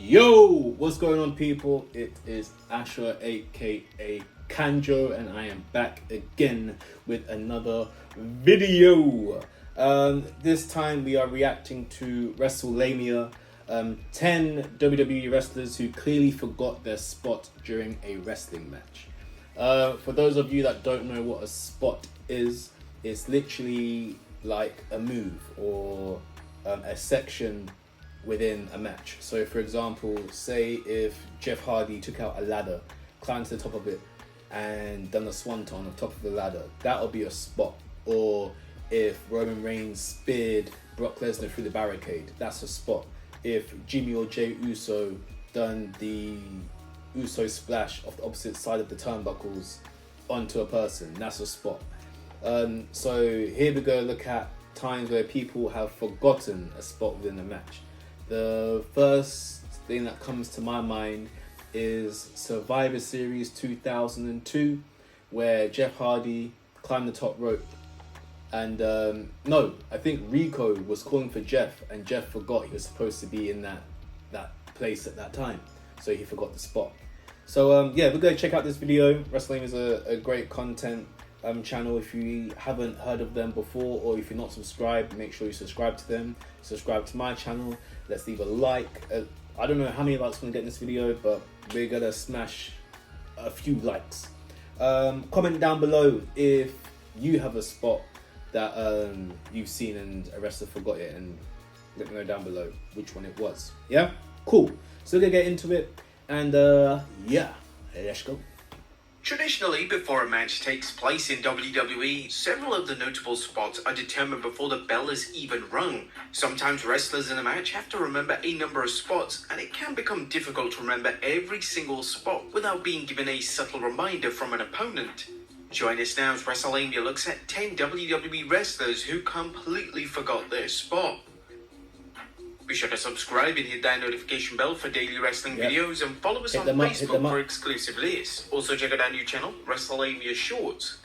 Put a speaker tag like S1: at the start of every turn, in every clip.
S1: Yo, what's going on, people? It is Asher, aka Kanjo, and I am back again with another video. This time we are reacting to WrestleMania. 10 WWE wrestlers who clearly forgot their spot during a wrestling match. For those of you that don't know what a spot is, it's literally like a move or a section within a match. So for example, say if Jeff Hardy took out a ladder, climbed to the top of it and done a swanton on the top of the ladder, that'll be a spot. Or if Roman Reigns speared Brock Lesnar through the barricade, that's a spot. If Jimmy or Jey Uso done the Uso splash off the opposite side of the turnbuckles onto a person, that's a spot. So here we go, look at times where people have forgotten a spot within a match. The first thing that comes to my mind is Survivor Series 2002, where Jeff Hardy climbed the top rope. And no, I think Rico was calling for Jeff, and Jeff forgot he was supposed to be in that place at that time. So he forgot the spot. So yeah, we're going to check out this video. WrestleMania is a great content channel. If you haven't heard of them before, or if you're not subscribed, make sure you subscribe to them. Subscribe to my channel. Let's leave a like. I don't know how many likes we're gonna get in this video, but we're gonna smash a few likes. Comment down below if you have a spot that you've seen and a wrestler forgot it, and let me know down below which one it was. Yeah, cool. So we're gonna get into it, and yeah, let's go.
S2: Traditionally, before a match takes place in WWE, several of the notable spots are determined before the bell is even rung. Sometimes wrestlers in a match have to remember a number of spots, and it can become difficult to remember every single spot without being given a subtle reminder from an opponent. Join us now as WrestleMania looks at 10 WWE wrestlers who completely forgot their spot. Be sure to subscribe and hit that notification bell for daily wrestling videos, and follow us on Facebook for exclusive lists. Also check out our new channel, WrestleMania Shorts.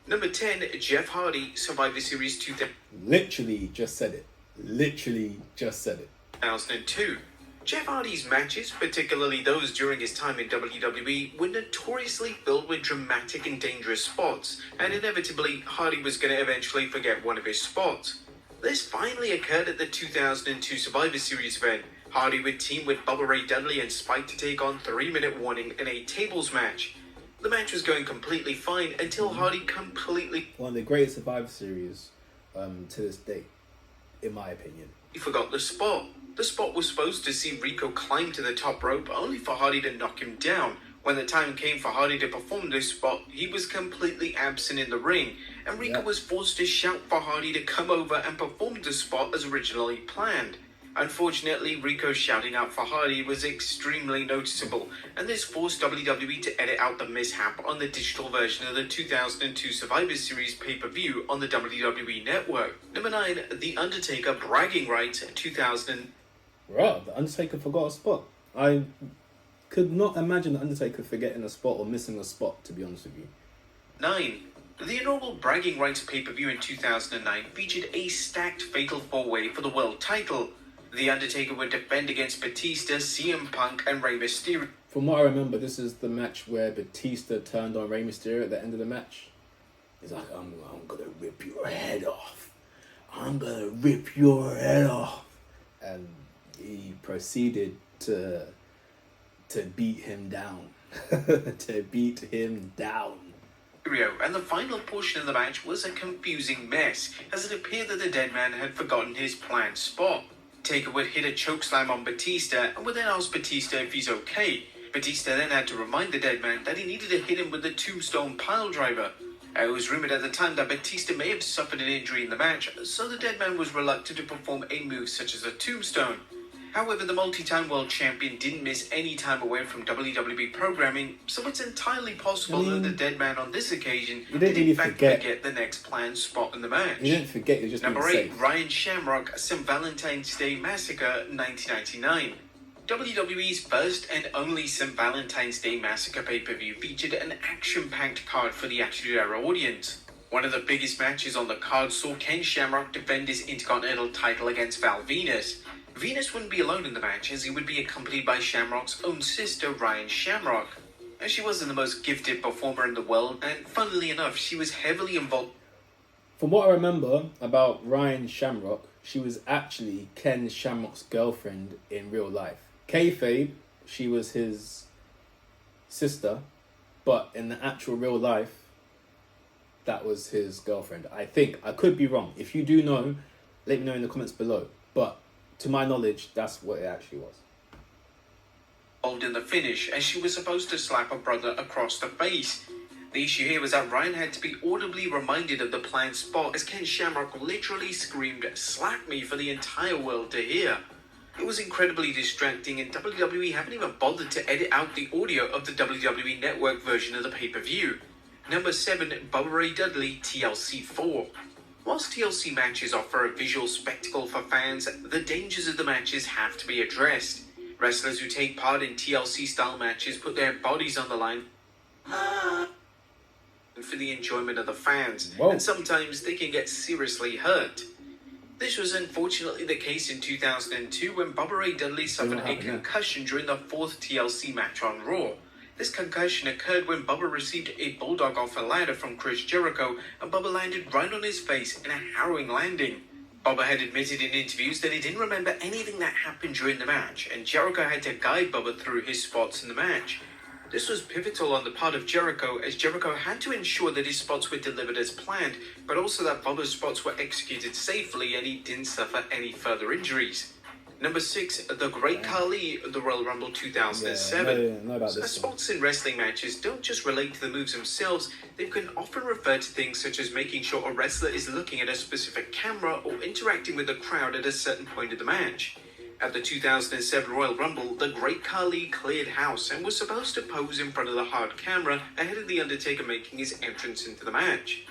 S2: Number 10, Jeff Hardy, Survivor Series 2002.
S1: Literally just said it. Literally just said it.
S2: 2002. Jeff Hardy's matches, particularly those during his time in WWE, were notoriously filled with dramatic and dangerous spots, and inevitably, Hardy was going to eventually forget one of his spots. This finally occurred at the 2002 Survivor Series event. Hardy would team with Bubba Ray Dudley and Spike to take on 3-Minute Warning in a tables match. The match was going completely fine until Hardy completely...
S1: One of the greatest Survivor Series to this day, in my opinion.
S2: He forgot the spot. The spot was supposed to see Rico climb to the top rope, only for Hardy to knock him down. When the time came for Hardy to perform this spot, he was completely absent in the ring, and Rico was forced to shout for Hardy to come over and perform the spot as originally planned. Unfortunately, Rico shouting out for Hardy was extremely noticeable, and this forced WWE to edit out the mishap on the digital version of the 2002 Survivor Series pay-per-view on the WWE Network. Number 9, The Undertaker Bragging Rights 2000.
S1: Right, The Undertaker forgot a spot. I could not imagine The Undertaker forgetting a spot or missing a spot, to be honest with you.
S2: 9. The inaugural Bragging Rights pay-per-view in 2009 featured a stacked fatal four-way for the world title. The Undertaker would defend against Batista, CM Punk, and Rey Mysterio.
S1: From what I remember, this is the match where Batista turned on Rey Mysterio at the end of the match. He's like, I'm gonna rip your head off. I'm gonna rip your head off. And he proceeded to beat him down. To beat him down.
S2: And the final portion of the match was a confusing mess, as it appeared that the dead man had forgotten his planned spot. Taker would hit a chokeslam on Batista and would then ask Batista if he's okay. Batista then had to remind the dead man that he needed to hit him with the tombstone piledriver. It was rumored at the time that Batista may have suffered an injury in the match, so the dead man was reluctant to perform a move such as a tombstone. However, the multi-time world champion didn't miss any time away from WWE programming, so it's entirely possible that the dead man on this occasion did in fact forget the next planned spot in the match.
S1: He didn't forget, he just
S2: Number 8, Ryan Shamrock, St. Valentine's Day Massacre 1999. WWE's first and only St. Valentine's Day Massacre pay-per-view featured an action-packed card for the Attitude Era audience. One of the biggest matches on the card saw Ken Shamrock defend his Intercontinental title against Val Venis. Venus wouldn't be alone in the match, as he would be accompanied by Shamrock's own sister, Ryan Shamrock. And she wasn't the most gifted performer in the world, and funnily enough, she was heavily involved.
S1: From what I remember about Ryan Shamrock, she was actually Ken Shamrock's girlfriend in real life. Kayfabe, she was his sister, but in the actual real life, that was his girlfriend. I think. I could be wrong. If you do know, let me know in the comments below. But to my knowledge, that's what it actually was.
S2: In the finish, as she was supposed to slap her brother across the face. The issue here was that Ryan had to be audibly reminded of the planned spot, as Ken Shamrock literally screamed, "Slap me," for the entire world to hear. It was incredibly distracting, and WWE haven't even bothered to edit out the audio of the WWE Network version of the pay-per-view. Number 7, Bubba Ray Dudley, TLC 4. Whilst TLC matches offer a visual spectacle for fans, the dangers of the matches have to be addressed. Wrestlers who take part in TLC-style matches put their bodies on the line for the enjoyment of the fans, and sometimes they can get seriously hurt. This was unfortunately the case in 2002 when Bubba Ray Dudley suffered a concussion during the 4th TLC match on Raw. This concussion occurred when Bubba received a bulldog off a ladder from Chris Jericho, and Bubba landed right on his face in a harrowing landing. Bubba had admitted in interviews that he didn't remember anything that happened during the match, and Jericho had to guide Bubba through his spots in the match. This was pivotal on the part of Jericho, as Jericho had to ensure that his spots were delivered as planned, but also that Bubba's spots were executed safely and he didn't suffer any further injuries. Number 6, The Great Khali, the Royal Rumble 2007. Spots in wrestling matches don't just relate to the moves themselves, they can often refer to things such as making sure a wrestler is looking at a specific camera or interacting with the crowd at a certain point of the match. At the 2007 Royal Rumble, The Great Khali cleared house and was supposed to pose in front of the hard camera ahead of The Undertaker making his entrance into the match.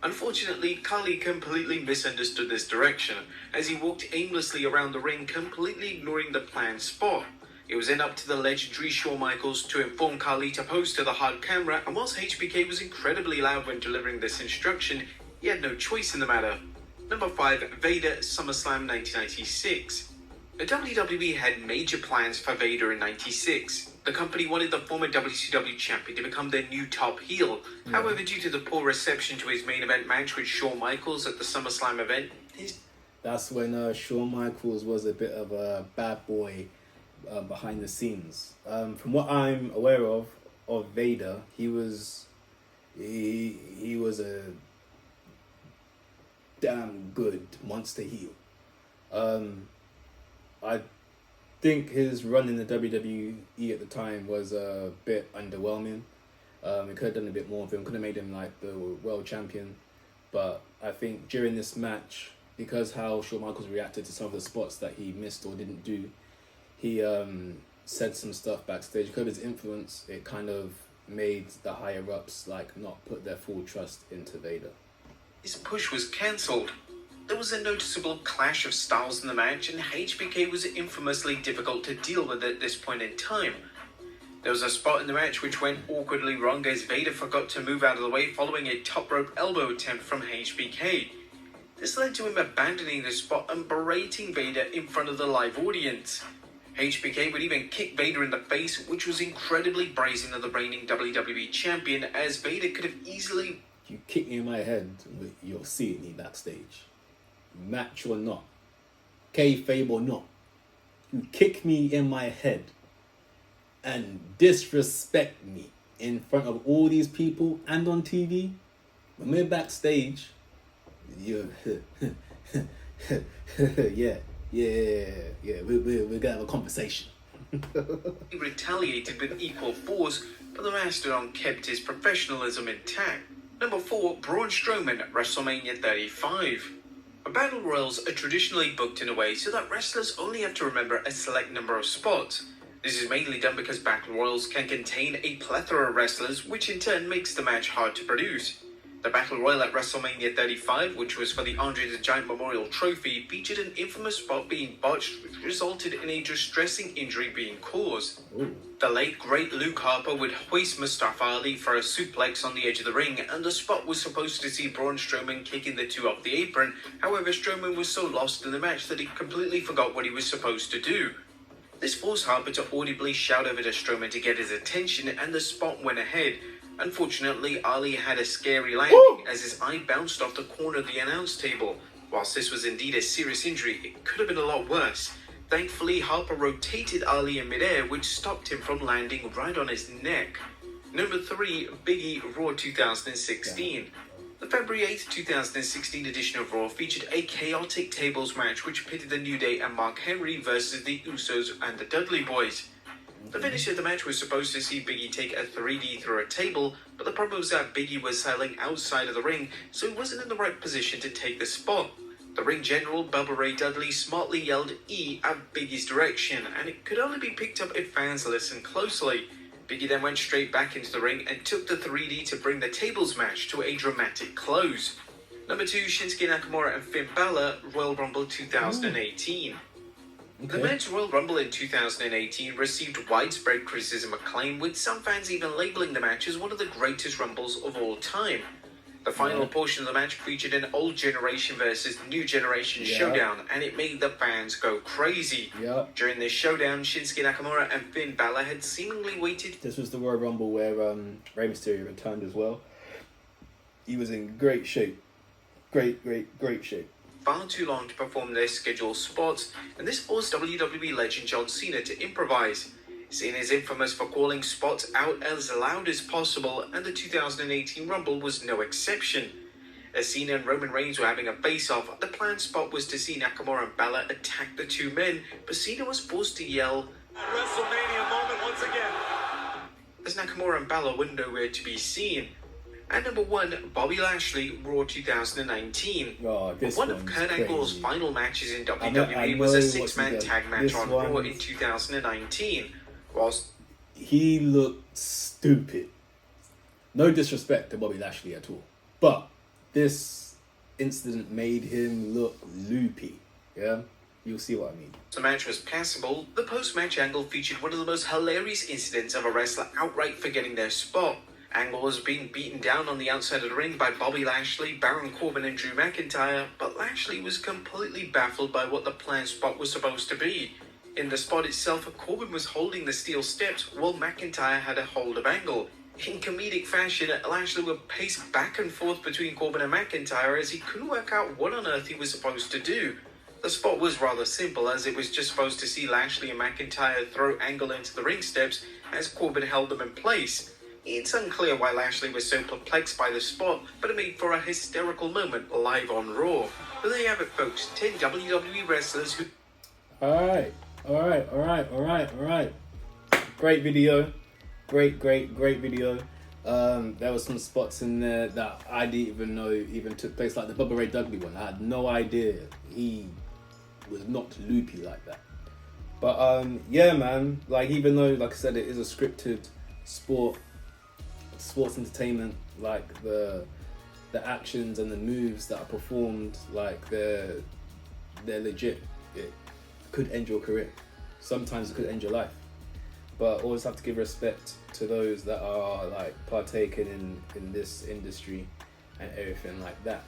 S2: Unfortunately, Khali completely misunderstood this direction, as he walked aimlessly around the ring, completely ignoring the planned spot. It was then up to the legendary Shawn Michaels to inform Khali to pose to the hard camera, and whilst HBK was incredibly loud when delivering this instruction, he had no choice in the matter. Number 5, Vader, SummerSlam 1996. The WWE had major plans for Vader in 96. The company wanted the former WCW champion to become their new top heel. However, due to the poor reception to his main event match with Shawn Michaels at the SummerSlam event,
S1: that's when Shawn Michaels was a bit of a bad boy behind the scenes. From what I'm aware of Vader, he was a damn good monster heel. I think his run in the WWE at the time was a bit underwhelming. It could have done a bit more with him, could have made him like the world champion. But I think during this match, because how Shawn Michaels reacted to some of the spots that he missed or didn't do, he said some stuff backstage. Because of his influence, it kind of made the higher ups like not put their full trust into Vader.
S2: His push was cancelled. There was a noticeable clash of styles in the match, and HBK was infamously difficult to deal with at this point in time. There was a spot in the match which went awkwardly wrong as Vader forgot to move out of the way following a top rope elbow attempt from HBK. This led to him abandoning the spot and berating Vader in front of the live audience. HBK would even kick Vader in the face, which was incredibly brazen of the reigning WWE champion, as Vader could have easily...
S1: You kick me in my head, you'll see me backstage. Match or not, kayfabe or not, you kick me in my head and disrespect me in front of all these people and on TV. When we're backstage, you we're gonna have a conversation.
S2: He retaliated with equal force, but the Mastodon kept his professionalism intact. Number 4, Braun Strowman at WrestleMania 35. Battle Royals are traditionally booked in a way so that wrestlers only have to remember a select number of spots. This is mainly done because Battle Royals can contain a plethora of wrestlers, which in turn makes the match hard to produce. The Battle Royal at WrestleMania 35, which was for the Andre the Giant Memorial Trophy, featured an infamous spot being botched, which resulted in a distressing injury being caused.
S1: Ooh.
S2: The late great Luke Harper would hoist Mustafa Ali for a suplex on the edge of the ring, and the spot was supposed to see Braun Strowman kicking the two off the apron. However, Strowman was so lost in the match that he completely forgot what he was supposed to do. This forced Harper to audibly shout over to Strowman to get his attention, and the spot went ahead. Unfortunately, Ali had a scary landing as his eye bounced off the corner of the announce table. Whilst this was indeed a serious injury, it could have been a lot worse. Thankfully, Harper rotated Ali in midair, which stopped him from landing right on his neck. Number 3, Big E Raw 2016. The February 8, 2016 edition of Raw featured a chaotic tables match which pitted the New Day and Mark Henry versus the Usos and the Dudley Boys. The finish of the match was supposed to see Big E take a 3D through a table, but the problem was that Big E was sailing outside of the ring, so he wasn't in the right position to take the spot. The ring general, Bubba Ray Dudley, smartly yelled E at Big E's direction, and it could only be picked up if fans listened closely. Big E then went straight back into the ring and took the 3D to bring the tables match to a dramatic close. Number 2, Shinsuke Nakamura and Finn Balor, Royal Rumble 2018. The men's Royal Rumble in 2018 received widespread criticism and acclaim, with some fans even labelling the match as one of the greatest Rumbles of all time. The final portion of the match featured an old generation versus new generation showdown, and it made the fans go crazy. During this showdown, Shinsuke Nakamura and Finn Balor had seemingly waited.
S1: This was the Royal Rumble where Rey Mysterio returned as well. He was in great shape. Great shape.
S2: Far too long to perform their scheduled spots, and this forced WWE legend John Cena to improvise. Cena is infamous for calling spots out as loud as possible, and the 2018 Rumble was no exception. As Cena and Roman Reigns were having a face-off, the planned spot was to see Nakamura and Balor attack the two men, but Cena was forced to yell,
S3: WrestleMania moment once again,
S2: as Nakamura and Balor were nowhere to be seen. And number 1, Bobby Lashley, Raw 2019. One of Kurt Angle's final matches in WWE was a 6-man tag match on Raw in 2019. Whilst
S1: he looked stupid. No disrespect to Bobby Lashley at all, but this incident made him look loopy. Yeah, you'll see what I mean.
S2: The match was passable. The post-match angle featured one of the most hilarious incidents of a wrestler outright forgetting their spot. Angle was being beaten down on the outside of the ring by Bobby Lashley, Baron Corbin and Drew McIntyre, but Lashley was completely baffled by what the planned spot was supposed to be. In the spot itself, Corbin was holding the steel steps while McIntyre had a hold of Angle. In comedic fashion, Lashley would pace back and forth between Corbin and McIntyre as he couldn't work out what on earth he was supposed to do. The spot was rather simple, as it was just supposed to see Lashley and McIntyre throw Angle into the ring steps as Corbin held them in place. It's unclear why Lashley was so perplexed by the spot, but it made for a hysterical moment live on Raw. But there you have it, folks. 10 WWE wrestlers who...
S1: Alright. Great video. Great video. There were some spots in there that I didn't even know even took place, like the Bubba Ray Dudley one. I had no idea he was not loopy like that. But yeah, man, like, even though, like I said, it is a scripted sports entertainment, like the actions and the moves that are performed, like they're legit. It could end your career. Sometimes it could end your life. But always have to give respect to those that are like partaking in this industry and everything like that.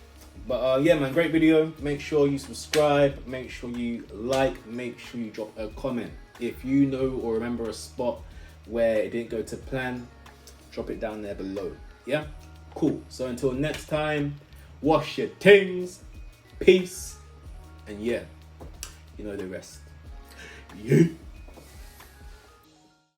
S1: But yeah, man, great video. Make sure you subscribe, make sure you like, make sure you drop a comment. If you know or remember a spot where it didn't go to plan, drop it down there below. Yeah? Cool. So until next time, wash your things, peace, and yeah, you know the rest. Yeah.